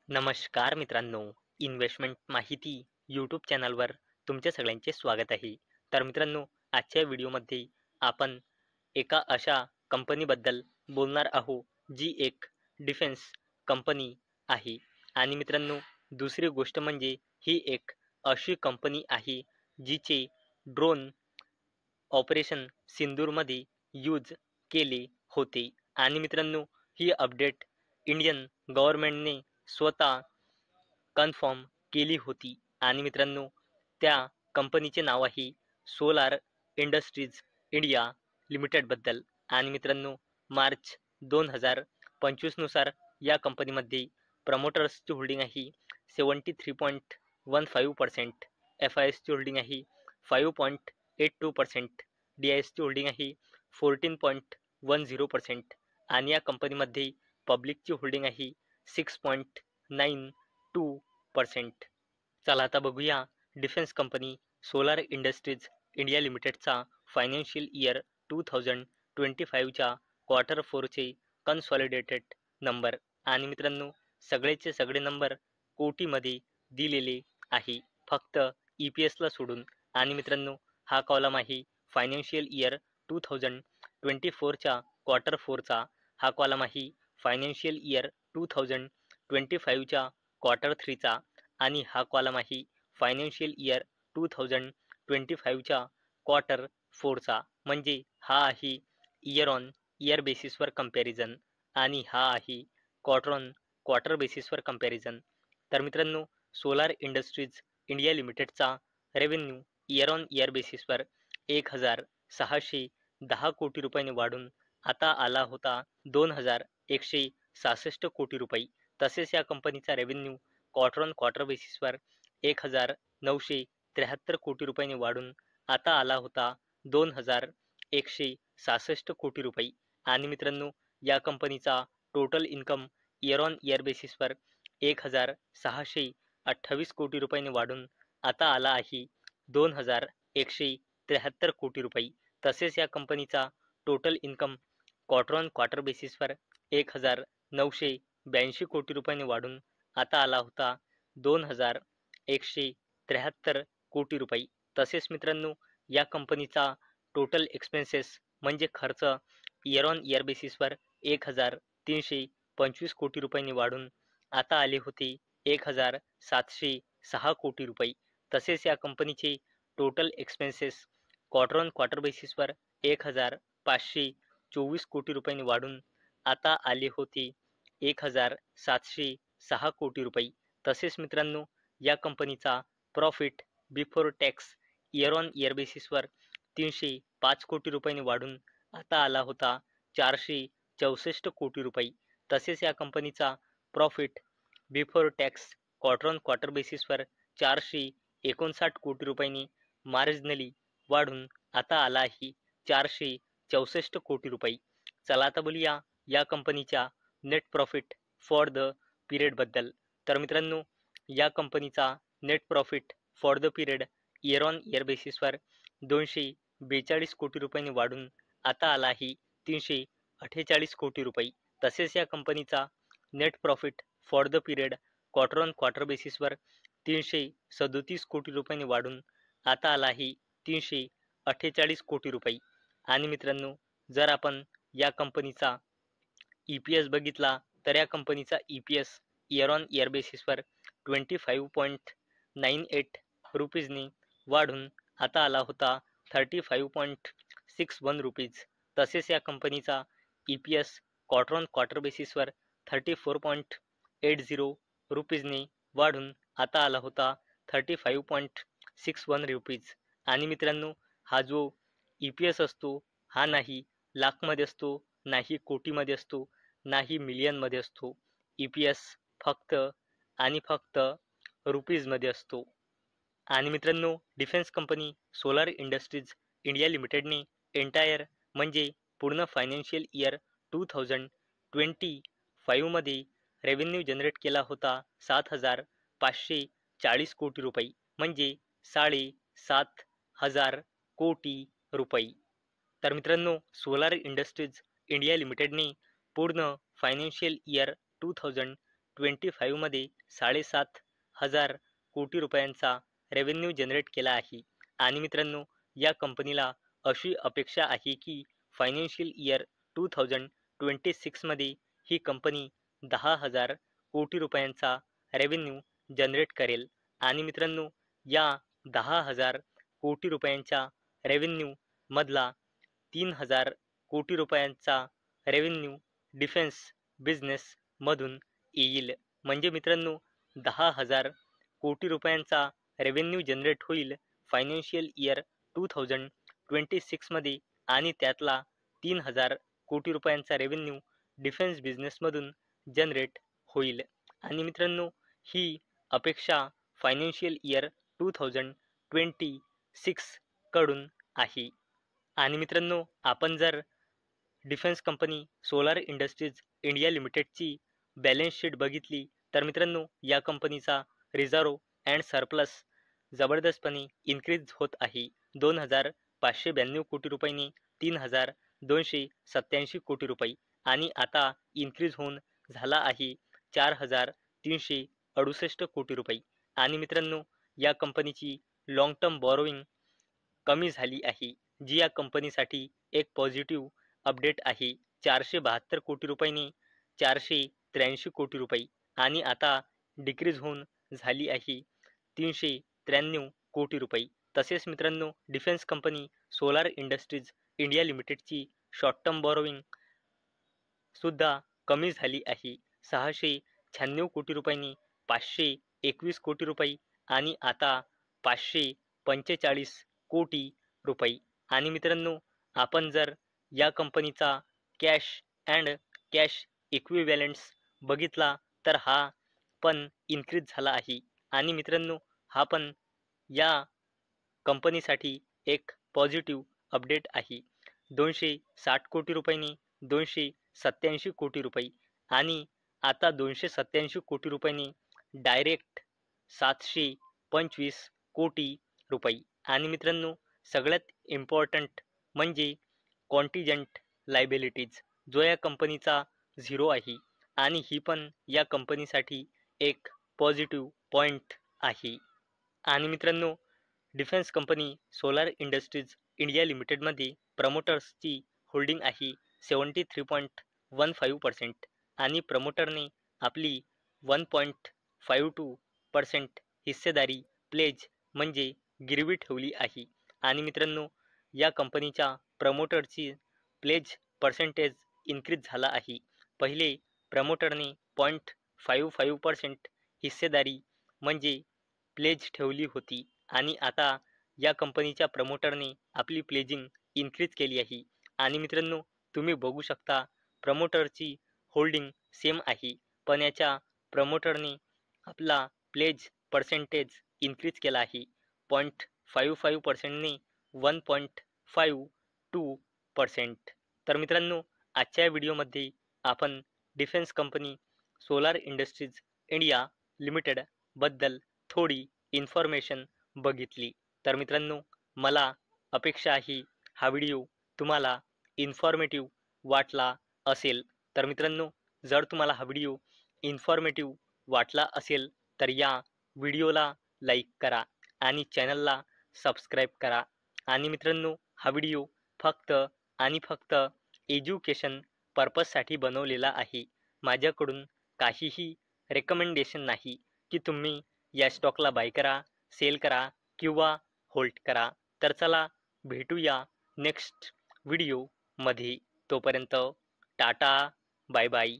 नमस्कार मित्रांनो, इन्व्हेस्टमेंट माहिती यूट्यूब चॅनलवर तुमच्या सगळ्यांचे स्वागत आहे. तर मित्रांनो, आजच्या व्हिडिओमध्ये आपण एका अशा कंपनीबद्दल बोलणार आहोत, जी एक डिफेन्स कंपनी आहे. आणि मित्रांनो, दुसरी गोष्ट म्हणजे ही एक अशी कंपनी आहे, जिचे ड्रोन ऑपरेशन सिंदूरमध्ये यूज केले होते. आणि मित्रांनो, ही अपडेट इंडियन गव्हर्नमेंटने स्वतः कन्फर्म केली होती. आणि मित्रांनो, त्या कंपनीचे नाव आहे सोलार इंडस्ट्रीज इंडिया लिमिटेडबद्दल. आणि मित्रांनो, मार्च 2025 नुसार या कंपनीमध्ये प्रमोटर्सची होल्डिंग आहे 73.15%, एफ आय एसची होल्डिंग आहे 5.82%, डी आय एसची होल्डिंग आहे 14.10% आणि या कंपनीमध्ये पब्लिकची होल्डिंग आहे 6.92%. चला आता बघूया defence company Solar Industries India लिमिटेडचा फायनान्शियल इयर 2025च्या क्वार्टर फोरचे कन्सॉलिडेटेड नंबर. आणि मित्रांनो, सगळेचे सगळे नंबर कोटीमध्ये दिलेले आहे, फक्त EPSला सोडून. आणि मित्रांनो, हा कॉलम आहे फायनान्शियल इयर 2024च्या क्वार्टर फोरचा, हा कॉलम आहे फायनान्शियल इयर 2025च्या क्वार्टर थ्रीचा, आणि हा कॉलम आहे फायनान्शियल इयर 2025च्या क्वार्टर फोरचा. म्हणजे हा आहे इयर ऑन इयर बेसिसवर कंपॅरिझन आणि हा आहे क्वार्टर ऑन क्वार्टर बेसिसवर कंपॅरिझन. तर मित्रांनो, सोलार इंडस्ट्रीज इंडिया लिमिटेडचा रेव्हेन्यू इयर ऑन इयर बेसिसवर 1,610 कोटी रुपयांनी वाढून आता आला होता 2,166 कोटी रुपये. तसेच या कंपनीचा रेव्हेन्यू क्वार्टर ऑन क्वार्टर बेसिसवर 1,973 कोटी रुपयांनी वाढून आता आला होता 2,166 कोटी रुपये. आणि मित्रांनो, या कंपनीचा total income year on year बेसिसवर 1,628 कोटी रुपयांनी वाढून आता आला आहे 2,173 कोटी रुपये. तसेच या कंपनीचा total income quarter on quarter बेसिसवर 1,982 कोटी रुपयांनी वाढून आता आला होता 2,173 कोटी रुपये. तसेच मित्रांनो, या कंपनीचा टोटल एक्सपेन्सेस म्हणजे खर्च इयर ऑन इयर बेसिसवर 1,325 कोटी रुपयांनी वाढून आता आले होते 1,706 कोटी रुपये. तसेच या कंपनीचे total expenses quarter on quarter बेसिसवर 1,524 कोटी रुपयांनी वाढून आता आले होते 1,706 कोटी रुपये. तसेच मित्रांनो, या कंपनीचा profit before tax year on year बेसिसवर 305 कोटी रुपयांनी वाढून आता आला होता 464 कोटी रुपये. तसेच या कंपनीचा profit before tax quarter on quarter बेसिसवर 459 कोटी रुपयांनी मार्जिनली वाढून आता आला आहे 464 कोटी रुपये. चला आता बोलूया या कंपनीच्या नेट प्रॉफिट फॉर द पिरियडबद्दल. तर मित्रांनो, या कंपनीचा net profit for the period year on year बेसिसवर 242 कोटी रुपयांनी वाढून आता आला आहे 348 कोटी रुपये. तसेच या कंपनीचा net profit for the period quarter on quarter बेसिसवर 337 कोटी रुपयांनी वाढून आता आला आहे 348 कोटी रुपये. आणि मित्रांनो, जर आपण या कंपनीचा EPS बघितला तर या कंपनीचा EPS इयर ऑन इयर बेसिसवर 25.98 रुपीजनी वाढून आता आला होता 35.61 रुपीज. तसेच या कंपनीचा EPS क्वार्टर ऑन क्वार्टर बेसिसवर 34.80 रुपीजनी वाढून आता आला होता 35.61 रुपीज. आणि मित्रांनो, हा जो EPS असतो हा नाही लाखमध्ये असतो, नाही कोटीमध्ये असतो, नाही मिलियनमध्ये असतो. EPS फक्त आणि फक्त रुपीजमध्ये असतो. आणि मित्रांनो, defence company Solar Industries India लिमिटेडने एंटायर म्हणजे पूर्ण फायनान्शियल इयर 2025 मध्ये रेव्हेन्यू जनरेट केला होता 7,540 कोटी रुपये, म्हणजे 7,500 कोटी रुपये. तर मित्रांनो, सोलार इंडस्ट्रीज इंडिया लिमिटेडने पूर्ण फायनान्शियल इयर 2025 मध्ये 7,500 कोटी रुपयांचा रेव्हेन्यू जनरेट केला आहे. आणि मित्रांनो, या कंपनीला अशी अपेक्षा आहे की फायनान्शियल इयर 2026 मध्ये ही कंपनी 10,000 कोटी रुपयांचा रेव्हेन्यू जनरेट करेल. आणि मित्रांनो, या 10,000 कोटी रुपयांच्या रेव्हेन्यू मधला 3,000 कोटी रुपयांचा रेव्हेन्यू डिफेन्स बिझनेस मधून येईल. म्हणजे मित्रांनो, 10,000 कोटी रुपयांचा रेव्हेन्यू जनरेट होईल फायनान्शियल इयर 2026 मध्ये आणि त्यातला 3,000 कोटी रुपयांचा रेव्हेन्यू डिफेन्स बिझनेसमधून जनरेट होईल. आणि मित्रांनो, ही अपेक्षा फायनान्शियल इयर 2026 कडून आहे. आणि मित्रांनो, आपण जर defence company Solar Industries India लिमिटेडची बॅलन्स शीट बघितली तर मित्रांनो, या कंपनीचा रिझर्व अँड सरप्लस जबरदस्तपणे इन्क्रीज होत आहे. 2,592 कोटी रुपयांनी 3,287 कोटी रुपये आणि आता इन्क्रीज होऊन झाला आहे 4,368 कोटी रुपये. आणि मित्रांनो, या कंपनीची लॉंग टर्म बॉरोइंग कमी झाली आहे, जी या कंपनीसाठी एक पॉझिटिव्ह अपडेट आहे. 472 कोटी रुपयांनी 483 कोटी रुपये आणि आता डिक्रीज होऊन झाली आहे 393 कोटी रुपये. तसेच मित्रांनो, defence company Solar Industries India लिमिटेडची शॉर्ट टर्म बॉरोइंग सुद्धा कमी झाली आहे. 696 कोटी रुपयांनी 521 कोटी रुपये आणि आता 545 कोटी रुपये. आणि मित्रांनो, आपण जर या कंपनीचा कॅश अँड कॅश इक्विव्हॅलंट्स बघितला तर हा पण इन्क्रीज झाला आहे. आणि मित्रांनो, हा पण या कंपनीसाठी एक पॉझिटिव्ह अपडेट आहे. 260 कोटी रुपयांनी 287 कोटी रुपये आणि आता 287 कोटी रुपयांनी डायरेक्ट 725 कोटी रुपये. आणि मित्रांनो, सगळ्यात इम्पॉर्टंट म्हणजे कॉन्टिजेंट लायबिलिटीज, जो या कंपनीचा 0 आहे आणि ही पण या कंपनीसाठी एक पॉझिटिव्ह पॉईंट आहे. आणि मित्रांनो, defence company Solar Industries India लिमिटेडमध्ये प्रमोटर्सची होल्डिंग आहे 73.15% आणि प्रमोटरने आपली 1.52% हिस्सेदारी प्लेज म्हणजे गिरवी ठेवली आहे. आणि मित्रांनो, या कंपनीच्या प्रमोटरची प्लेज पर्सेंटेज इन्क्रीज झाला आहे. पहिले प्रमोटरने 0.55% हिस्सेदारी म्हणजे प्लेज ठेवली होती आणि आता या कंपनीच्या प्रमोटरने आपली प्लेजिंग इन्क्रीज केली आहे. आणि मित्रांनो, तुम्ही बघू शकता प्रमोटरची होल्डिंग सेम आहे, पण याच्या प्रमोटरने आपला प्लेज पर्सेंटेज इन्क्रीज केला आहे 0.55%ने 1.52%. तर मित्रांनो, आजच्या व्हिडिओमध्ये आपण defence company Solar Industries India limited बद्दल थोडी इन्फॉर्मेशन बघितली. तर मित्रांनो, मला अपेक्षा आहे हा व्हिडिओ तुम्हाला इन्फॉर्मेटिव्ह वाटला असेल. तर मित्रांनो, जर तुम्हाला हा व्हिडिओ इन्फॉर्मेटिव्ह वाटला असेल तर या व्हिडिओला लाईक करा आणि चॅनलला सबस्क्राईब करा. आणि मित्रांनो, हा व्हिडिओ फक्त आणि फक्त एज्युकेशन पर्पजसाठी बनवलेला आहे. माझ्याकडून काहीही रेकमेंडेशन नाही की तुम्ही या स्टॉकला बाय करा, सेल करा किंवा होल्ड करा. तर चला भेटूया नेक्स्ट व्हिडिओमध्ये. तोपर्यंत टाटा, बाय बाय.